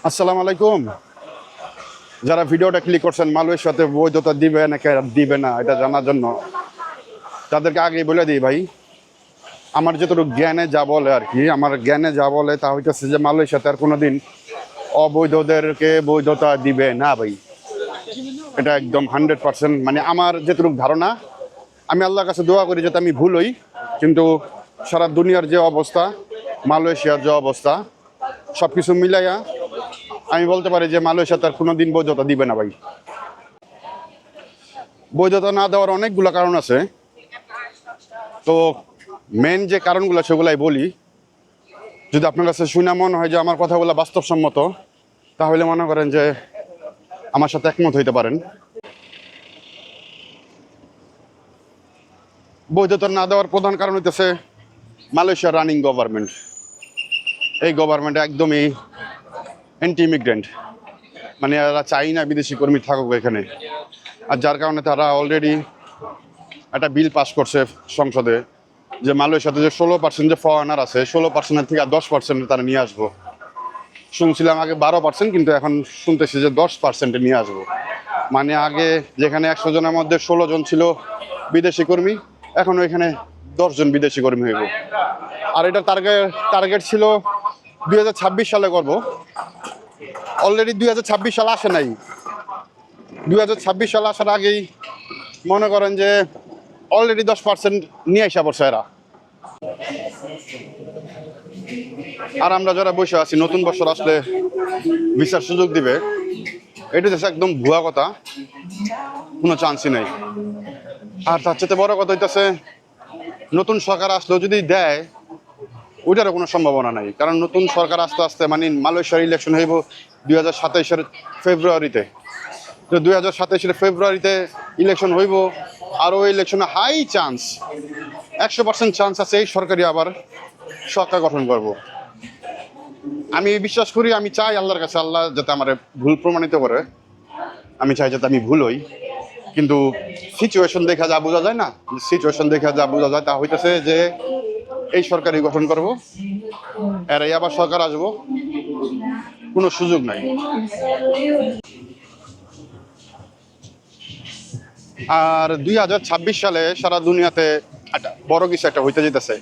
আসসালামু আলাইকুম। যারা ভিডিওটা ক্লিক করছেন মালয়েশিয়াতে বৈধতা দিবে নাকি দিবে না এটা জানার জন্য, তাদেরকে আগেই বলে দিই ভাই, আমার যতটুকু জ্ঞানে যা বলে আর কি, আমার জ্ঞানে যা বলে তা হইতেছে যে মালয়েশিয়াতে আর কোনোদিন অবৈধদেরকে বৈধতা দিবে না ভাই। এটা একদম 100%, মানে আমার যেটুকু ধারণা। আমি আল্লাহর কাছে দোয়া করি যাতে আমি ভুল হই, কিন্তু সারা দুনিয়ার যে অবস্থা, মালয়েশিয়ার যে অবস্থা, সব কিছু মিলাইয়া আমি বলতে পারি যে মালয়েশিয়া তার কোনোদিন বৈধতা দিবে না ভাই। বৈধতা না দেওয়ার অনেকগুলো কারণ আছে, তো মেন যে কারণগুলো সেগুলাই বলি। যদি আপনার কাছে শুনে মনে হয় যে আমার কথাগুলো বাস্তবসম্মত, তাহলে মনে করেন যে আমার সাথে একমত হইতে পারেন। বৈধতা না দেওয়ার প্রধান কারণ হইতেছে মালয়েশিয়ার রানিং গভর্নমেন্ট। এই গভর্নমেন্ট একদমই অ্যান্টি ইমিগ্রেন্ট, মানে এরা চাই না বিদেশি কর্মী থাকুক এখানে। আর যার কারণে তারা অলরেডি একটা বিল পাস করছে সংসদে যে মালয়েশিয়াতে যে 16% যে ফরেনার আছে, 16% থেকে 10% তারা নিয়ে আসবো। শুনছিলাম আগে 12%, কিন্তু এখন শুনতেছি যে 10% নিয়ে আসবো। মানে আগে যেখানে 100 জনের মধ্যে 16 জন ছিল বিদেশি কর্মী, এখন ওইখানে 10 জন বিদেশি কর্মী হইব। আর এটা টার্গেট ছিল 2026 সালে করবো। অলরেডি 2026 সাল আসে নাই। 2026 সাল আসার আগেই মনে করেন যে অলরেডি 10% নিয়ে আসা পড়ছে এরা। আর আমরা যারা বসে আছি, নতুন বছর আসলে ভিসার সুযোগ দিবে, এটা হচ্ছে একদম ভুয়া কথা, কোনো চান্সই নেই। আর তার চেয়ে বড় কথা হইতেছে, নতুন সরকার আসলেও যদি দেয়, ওইটারও কোনো সম্ভাবনা নাই। কারণ নতুন সরকার আস্তে আস্তে, মানে মালয়েশিয়ার ইলেকশন হইব 2027-এর ফেব্রুয়ারিতে। তো 2027-এর ফেব্রুয়ারিতে ইলেকশন হইব, আর ওই ইলেকশনে হাই চান্স, 100% চান্স আছে এই সরকারি আবার সরকার গঠন করব। আমি বিশ্বাস করি, আমি চাই আল্লাহর কাছে, আল্লাহ যাতে আমার ভুল প্রমাণিত করে। আমি চাই যাতে আমি ভুল হই, কিন্তু সিচুয়েশন দেখা যা বোঝা যায় না, সিচুয়েশন দেখা যা বোঝা যায় তা হইতেছে যে এই সরকারই গঠন করব, এরাই আবার সরকার আসবো, কোনো সুযোগ নাই। আর 2026 সালে সারা দুনিয়াতে একটা বড় কিছু একটা হইতে যেতেছে,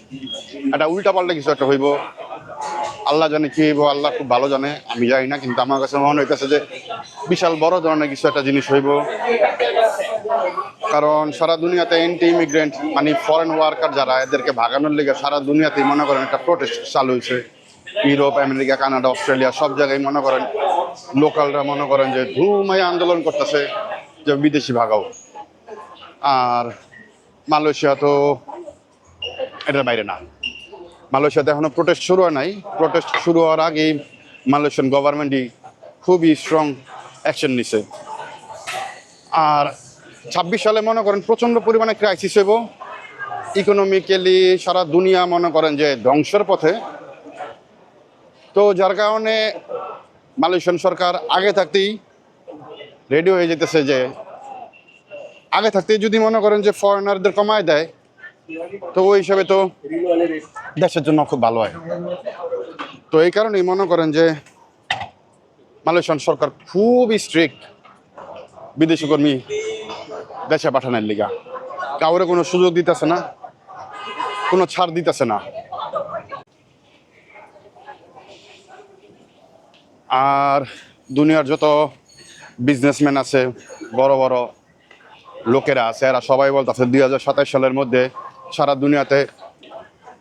একটা উল্টাপাল্টা কিছু একটা হইব। আল্লাহ জানে কি হইব, আল্লাহ খুব ভালো জানে, আমি জানি না। কিন্তু আমার কাছে মনে হইতেছে যে বিশাল বড় ধরনের কিছু একটা জিনিস হইব। কারণ সারা দুনিয়াতে অ্যান্টি ইমিগ্রেন্ট, মানে ফরেন ওয়ার্কার যারা, এদেরকে ভাগানোর লেগে সারা দুনিয়াতেই মনে করেন একটা প্রোটেস্ট চালু হয়েছে। ইউরোপ, আমেরিকা, কানাডা, অস্ট্রেলিয়া সব জায়গায় মনে করেন লোকালরা মনে করেন যে ধুমায় আন্দোলন করতেছে যে বিদেশি ভাগাও। আর মালয়েশিয়া তো এটার বাইরে না। মালয়েশিয়াতে এখনো প্রোটেস্ট শুরু হয় নাই। প্রোটেস্ট শুরু হওয়ার আগেই মালয়েশিয়ান গভর্নমেন্টই খুবই স্ট্রং অ্যাকশন নিছে। আর 26 সালে মনে করেন প্রচণ্ড পরিমাণে ক্রাইসিস হইব ইকোনমিক্যালি, সারা দুনিয়া মনে করেন যে ধ্বংসের পথে। তো যার কারণে মালয়েশিয়ান সরকার আগে থাকতেই রেডি হয়ে যেতেছে যে আগে থাকতেই যদি মনে করেন যে ফরেনারদের কমায় দেয়, তো ওই হিসাবে তো দেশের জন্য খুব ভালো হয়। তো এই কারণেই মনে করেন যে মালয়েশিয়ান সরকার খুবই স্ট্রিক্ট বিদেশি কর্মী দেশে পাঠানোর লিগা। কাউরে কোনো সুযোগ দিতেছে না, কোনো ছাড় দিতেছে না। আর দুনিয়ার যত বিজনেসম্যান আছে, বড় বড় লোকেরা আছে, এরা সবাই বলতেছে 2027 সালের মধ্যে সারা দুনিয়াতে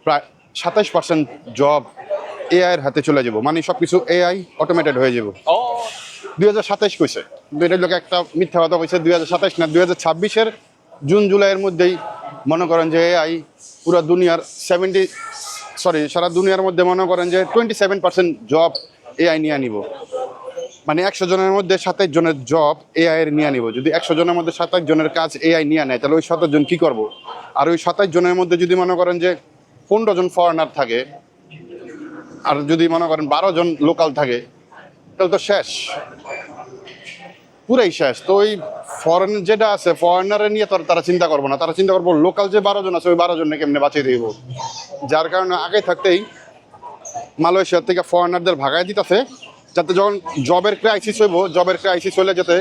প্রায় 27% জব এআইয়ের হাতে চলে যাব, মানে সব কিছু এআই অটোমেটেড হয়ে যাব। 2027 কইছে, এটা লোক একটা মিথ্যা কথা কইছে। 2027 না, 2026-এর জুন জুলাইয়ের মধ্যেই মনে করেন যে এআই পুরো দুনিয়ার সারা দুনিয়ার মধ্যে মনে করেন যে 27% জব এআই নিয়ে নিব। মানে 100 জনের মধ্যে 27 জনের জব এআই এর নিয়ে নিব। যদি 100 জনের মধ্যে 27 জনের কাজ এআই নিয়ে নেয়, তাহলে ওই 27 জন কি করব? আর ওই 27 জনের মধ্যে যদি মনে করেন যে 15 জন ফরেনার থাকে, আর যদি মনে করেন 12 জন লোকাল থাকে, তাহলে তো শেষ, পুরাই শেষ। তো ওই ফরেন যেটা আছে, ফরেনারে নিয়ে তো তারা চিন্তা করবো না, তারা চিন্তা করবো লোকাল যে 12 জন আছে, ওই 12 জনকে কেমনে বাঁচিয়ে দিব। যার কারণে আগে থাকতেই মালয়েশিয়ার থেকে ফরেনারদের ভাগায় দিতেছে যাতে যখন জবের ক্রাইসিস হইলে যাতে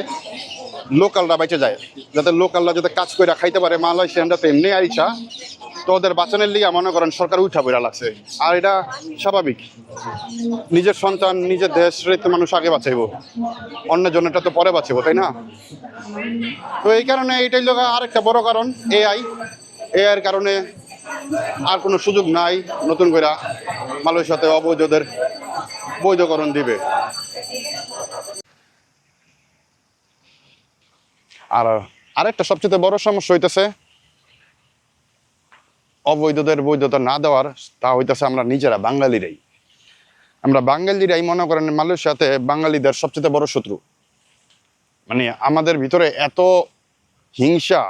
লোকালরা বেঁচে যায়, যাতে লোকালরা যাতে কাজ করে খাইতে পারে, মালয়েশিয়ান যাতে এমনি আইসা তো ওদের বাঁচানোর লিগে মনে করেন সরকার উঠা বইরা লাগছে। আর এটা স্বাভাবিক, নিজের সন্তান নিজের দেশ তো মানুষ আগে বাঁচাইবো, অন্যের জন্য তো পরে বাঁচাবো, তাই না? তো এই কারণে এইটাই লোক আরেকটা বড় কারণ এআইয়ের কারণে আর কোনো সুযোগ নাই নতুন করে মালয়েশিয়াতে অবৈধদের বৈধকরণ দিবে। আর আরেকটা সবচেয়ে বড় সমস্যা হইতেছে অবৈধদের বৈধতা না দেওয়ার, তা হইতেছে আমরা নিজেরা বাঙালিরাই মনে করেন মালয়েশিয়াতে বাঙালিদের সবচেয়ে বড় শত্রু। মানে আমাদের ভিতরে এত হিংসা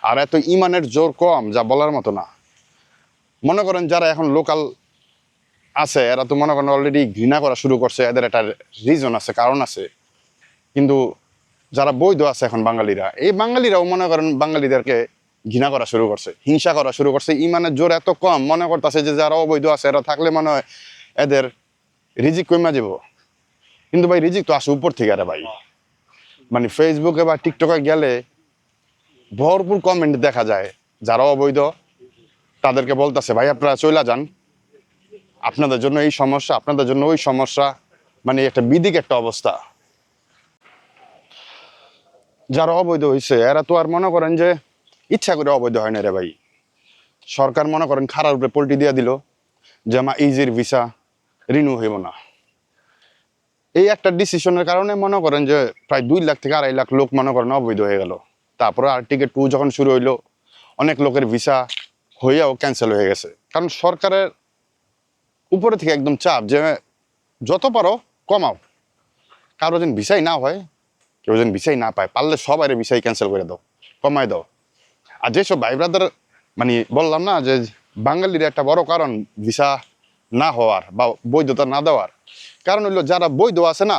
আর এত ইমানের জোর কম যা বলার মতো না। মনে করেন যারা এখন লোকাল আছে এরা তো মনে করেন অলরেডি ঘৃণা করা শুরু করছে, এদের একটা রিজন আছে, কারণ আছে। কিন্তু যারা বৈধ আছে এখন বাঙালিরাও মনে করেন বাঙালিদেরকে ঘৃণা করা শুরু করছে, হিংসা করা শুরু করছে। ইমানের জোর এত কম, মনে করতেছে যে যারা অবৈধ আছে এরা থাকলে মনে হয় এদের রিজিক কমা যাব। কিন্তু ভাই রিজিক তো আসে উপর থেকে। আরে ভাই মানে ফেসবুকে বা টিকটকে গেলে ভরপুর কমেন্ট দেখা যায়, যারা অবৈধ তাদেরকে বলতেছে ভাই আপনারা চলে যান, আপনাদের জন্য এই সমস্যা, আপনাদের জন্য ওই সমস্যা। মানে একটা বিদিক একটা অবস্থা। যারা অবৈধ হয়েছে এরা তো আর মনে করেন যে ইচ্ছা করে অবৈধ হয় না রে ভাই। সরকার মনে করেন খারাপ উপরে পোল্টি দিয়ে দিল যে আমার ইজির ভিসা রিনিউ হইব না। এই একটা ডিসিশনের কারণে মনে করেন যে প্রায় 2 লাখ থেকে 2.5 লাখ লোক মনে করেন অবৈধ হয়ে গেল। তারপরে আর্টিকেল 2 যখন শুরু হইলো অনেক লোকের ভিসা হইয়াও ক্যান্সেল হয়ে গেছে। কারণ সরকারের উপরে থেকে একদম চাপ যে যত পারো কমাও, কারো যেন ভিসাই না হয়, কেউ যেন ভিসাই না পায়, পারলে সবাই ভিসাই ক্যান্সেল করে দাও, কমাই দাও। আর যেসব ভাই ব্রাদার মানে বললাম না যে বাঙালির একটা বড় কারণ ভিসা না হওয়ার বা বৈধতা না দেওয়ার কারণ হইলো যারা বৈধ আছে না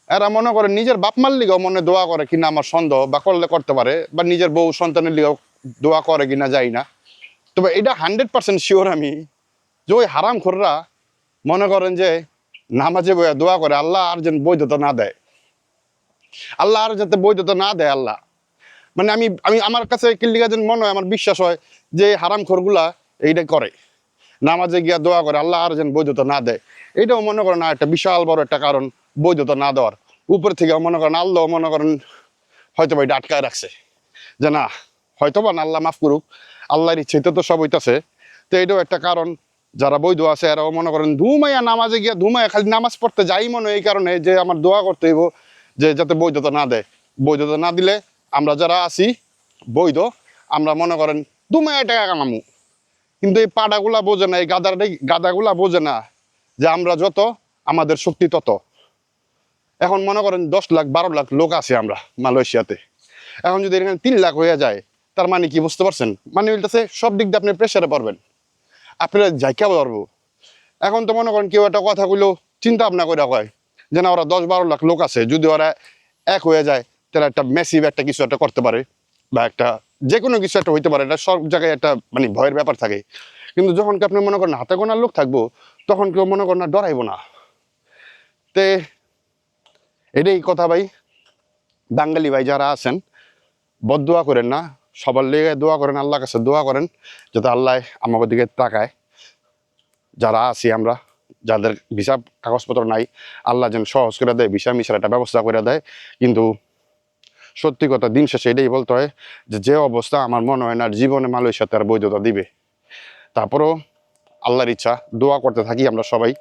এরা মনে করে নিজের বাপ মার লিগেও মনে দোয়া করে কিনা আমার সন্দেহ, বা করলে করতে পারে, বা নিজের বউ সন্তানের লিগেও দোয়া করে কিনা যাই না। তবে এটা 100% শিওর আমি যে ওই হারামখোররা মনে করেন যে নামাজে বইয়া দোয়া করে আল্লাহ আর যেন বৈধতা না দেয়, আল্লাহ আর যাতে বৈধতা না দেয় আল্লাহ। মানে আমি আমি আমার কাছে কিল্লিগা যেন মনে হয়, আমার বিশ্বাস হয় যে হারামখোরগুলা এইটা করে, নামাজে গিয়া দোয়া করে আল্লাহ আর যেন বৈধতা না দেয়। এটাও মনে করেন একটা বিশাল বড় একটা কারণ বৈধতা না দেওয়ার। উপর থেকে মনে করেন আল্লাহ মনে করেন হয়তো বা এটা আটকায় রাখছে যে না, হয়তো বা আল্লাহ মাফ করুক, আল্লাহর ইচ্ছেতে তো সব হইতাছে। তো এটাও একটা কারণ যারা বৈধ আছে এরাও মনে করেন ধুমাইয়া নামাজে গিয়া ধুমাইয়া খালি নামাজ পড়তে যাই মনে এই কারণে যে আমার দোয়া করতে হইব যে যাতে বৈধতা না দেয়। বৈধতা না দিলে আমরা যারা আছি বৈধ আমরা মনে করেন ধুমাইয়া টাকা কামামু। কিন্তু এই পাড়াগুলা বোঝে না, এই গাদাগুলা বোঝে না যে আমরা যত আমাদের শক্তি তত। এখন মনে করেন 10 লাখ 12 লাখ লোক আছে আমরা মালয়েশিয়াতে, এখন যদি এখানে 3 লাখ হয়ে যায় তার মানে কি বুঝতে পারছেন? মানে বলতেছে সব দিক দিয়ে আপনি প্রেশারে পড়বেন, আপনারা যাইকা পারবো। এখন তো মনে করেন কেউ একটা কথা কইলেও চিন্তা ভাবনা করে কয় যে না ওরা 10-12 লাখ লোক আছে, যদি ওরা এক হয়ে যায় তারা একটা ম্যাসিভ একটা কিছু একটা করতে পারে, বা একটা যে কোনো কিছু একটা হইতে পারে। এটা সব জায়গায় একটা মানে ভয়ের ব্যাপার থাকে। কিন্তু যখন কি আপনি মনে করেন হাতে গোনার লোক থাকবো তখন কেউ মনে করেন না ডরাইবো না। তে এটাই কথা ভাই, বাঙালি ভাই যারা আছেন বদদোয়া করেন না, সবার লেগে দোয়া করেন, আল্লাহর কাছে দোয়া করেন যাতে আল্লাহ আমাদের দিকে তাকায়। যারা আছি আমরা, যাদের ভিসা কাগজপত্র নাই, আল্লাহ যেন সহজ করে দেয়, ভিসা মিশার একটা ব্যবস্থা করে দেয়। কিন্তু সত্যি কথা দিন শেষে এটাই বলতে হয় যে যে অবস্থা আমার মনে হয় না জীবনে মালয়েশিয়াতে আর বৈধতা দিবে। তারপরেও আল্লাহর ইচ্ছা, দোয়া করতে থাকি আমরা সবাই,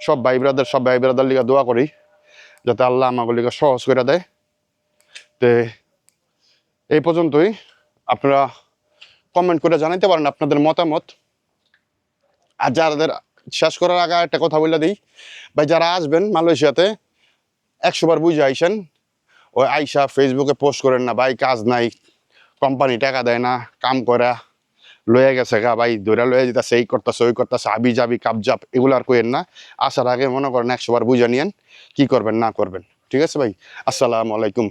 সব ভাই ব্রাদার লিগা দোয়া করি যাতে আল্লাহ আমাকে লিগা সহজ করে দেয়। তে এই পর্যন্তই। আপনারা কমেন্ট করে জানাইতে পারেন আপনাদের মতামত। আর যাদের শেষ করার আগে একটা কথা বলে দিই ভাই, যারা আসবেন মালয়েশিয়াতে 100 বার বুঝে আইসেন। ওই আইসা ফেসবুকে পোস্ট করেন না ভাই কাজ নাই, কোম্পানি টাকা দেয় না, কাম করা লয়ে গেছে গা ভাই, ধরে লয়ে যেতেছে, এই করতেছে ওই করতেছে, আবি যাবি কাবজাব, এগুলো আর কইেন না। আসার আগে মনে করেন 100 বার বুঝে নিয়েন কি করবেন না করবেন। ঠিক আছে ভাই, আসসালামু আলাইকুম।